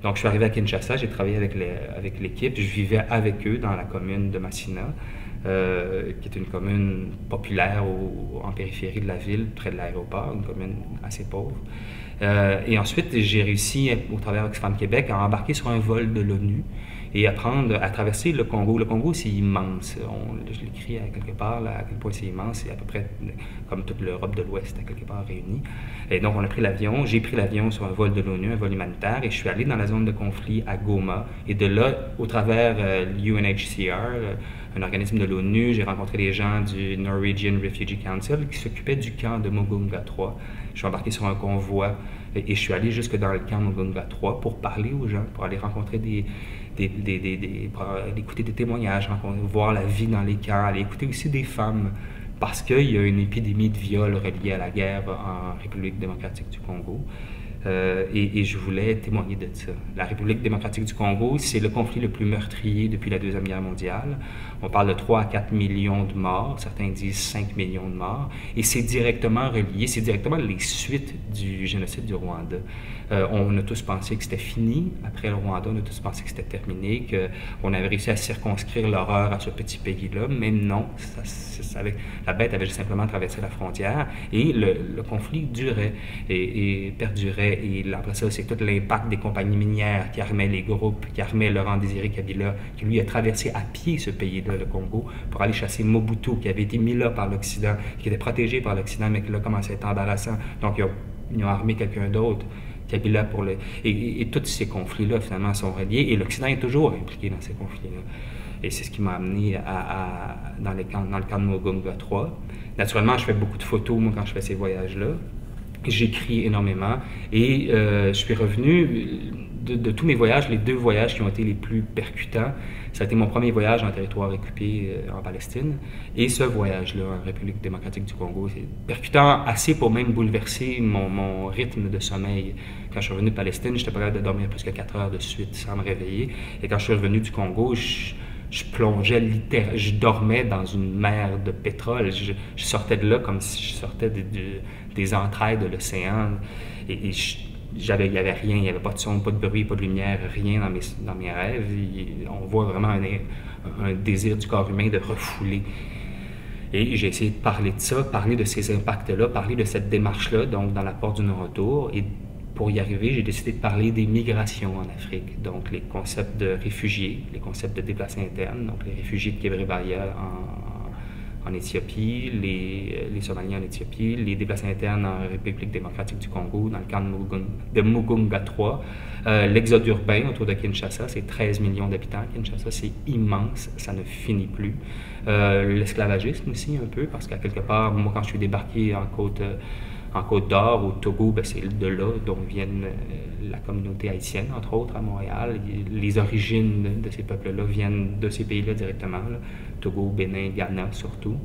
Donc, je suis arrivé à Kinshasa, j'ai travaillé avec l'équipe, je vivais avec eux dans la commune de Massina, qui est une commune populaire en périphérie de la ville, près de l'aéroport, une commune assez pauvre. Et ensuite, j'ai réussi, au travers d'Oxfam Québec, à embarquer sur un vol de l'ONU et apprendre à traverser le Congo. Le Congo, c'est immense. Je l'écris à quelque part, là, à quel point c'est immense. C'est à peu près comme toute l'Europe de l'Ouest, à quelque part réunie. Et donc, on a pris l'avion. J'ai pris l'avion sur un vol de l'ONU, un vol humanitaire, et je suis allé dans la zone de conflit à Goma. Et de là, au travers l'UNHCR, un organisme de l'ONU, j'ai rencontré des gens du Norwegian Refugee Council qui s'occupaient du camp de Mugunga 3. Je suis embarqué sur un convoi et je suis allé jusque dans le camp Mugunga 3 pour parler aux gens, pour aller rencontrer pour écouter des témoignages, voir la vie dans les camps, aller écouter aussi des femmes, parce qu'il y a une épidémie de viol reliée à la guerre en République démocratique du Congo. Et je voulais témoigner de ça. La République démocratique du Congo, c'est le conflit le plus meurtrier depuis la Deuxième Guerre mondiale. On parle de 3 à 4 millions de morts, certains disent 5 millions de morts, et c'est directement relié, c'est directement les suites du génocide du Rwanda. On a tous pensé que c'était fini après le Rwanda, on a tous pensé que c'était terminé, qu'on avait réussi à circonscrire l'horreur à ce petit pays-là, mais non, la bête avait simplement traversé la frontière, et le conflit durait et perdurait. Et après ça, c'est tout l'impact des compagnies minières qui armaient les groupes, qui armaient Laurent-Désiré Kabila, qui lui a traversé à pied ce pays-là, le Congo, pour aller chasser Mobutu, qui avait été mis là par l'Occident, qui était protégé par l'Occident, mais qui là commençait à être embarrassant. Donc, ils ont armé quelqu'un d'autre. Kabila pour et tous ces conflits-là, finalement, sont reliés, et l'Occident est toujours impliqué dans ces conflits-là. Et c'est ce qui m'a amené dans le camp de Mugunga 3. Naturellement, je fais beaucoup de photos, moi, quand je fais ces voyages-là. J'écris énormément et je suis revenu de tous mes voyages, les 2 voyages qui ont été les plus percutants. Ça a été mon premier voyage en territoire occupé en Palestine et ce voyage-là en République démocratique du Congo. C'est percutant assez pour même bouleverser mon rythme de sommeil. Quand je suis revenu de Palestine, j'étais pas capable de dormir plus que 4 heures de suite sans me réveiller. Et quand je suis revenu du Congo, je plongeais littéralement, je dormais dans une mer de pétrole. Je sortais de là comme si je sortais des entrailles de l'océan. Et il n'y avait rien, il n'y avait pas de son, pas de bruit, pas de lumière, rien dans mes rêves. On voit vraiment un désir du corps humain de refouler. Et j'ai essayé de parler de ça, parler de ces impacts-là, parler de cette démarche-là, donc dans la porte du non-retour. Et pour y arriver, j'ai décidé de parler des migrations en Afrique, donc les concepts de réfugiés, les concepts de déplacés internes, donc les réfugiés de Kébré-Baria en Éthiopie, les Somaliens en Éthiopie, les déplacés internes en République démocratique du Congo, dans le camp de Mugunga 3, l'exode urbain autour de Kinshasa, c'est 13 millions d'habitants. Kinshasa, c'est immense, ça ne finit plus. L'esclavagisme aussi un peu, parce qu'à quelque part, moi quand je suis débarqué en Côte d'Or, au Togo, ben c'est de là dont viennent la communauté haïtienne, entre autres, à Montréal. Les origines de ces peuples-là viennent de ces pays-là directement, là. Togo, Bénin, Ghana surtout.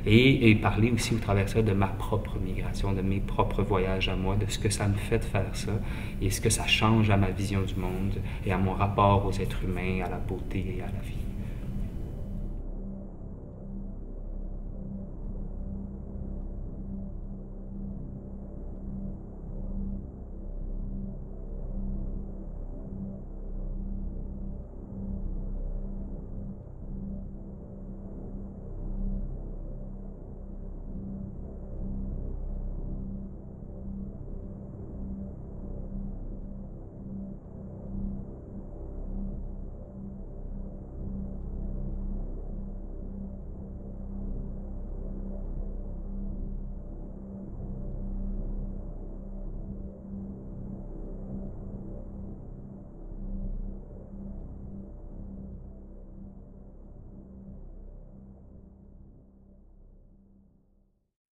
Et parler aussi au travers de ça de ma propre migration, de mes propres voyages à moi, de ce que ça me fait de faire ça et ce que ça change à ma vision du monde et à mon rapport aux êtres humains, à la beauté et à la vie.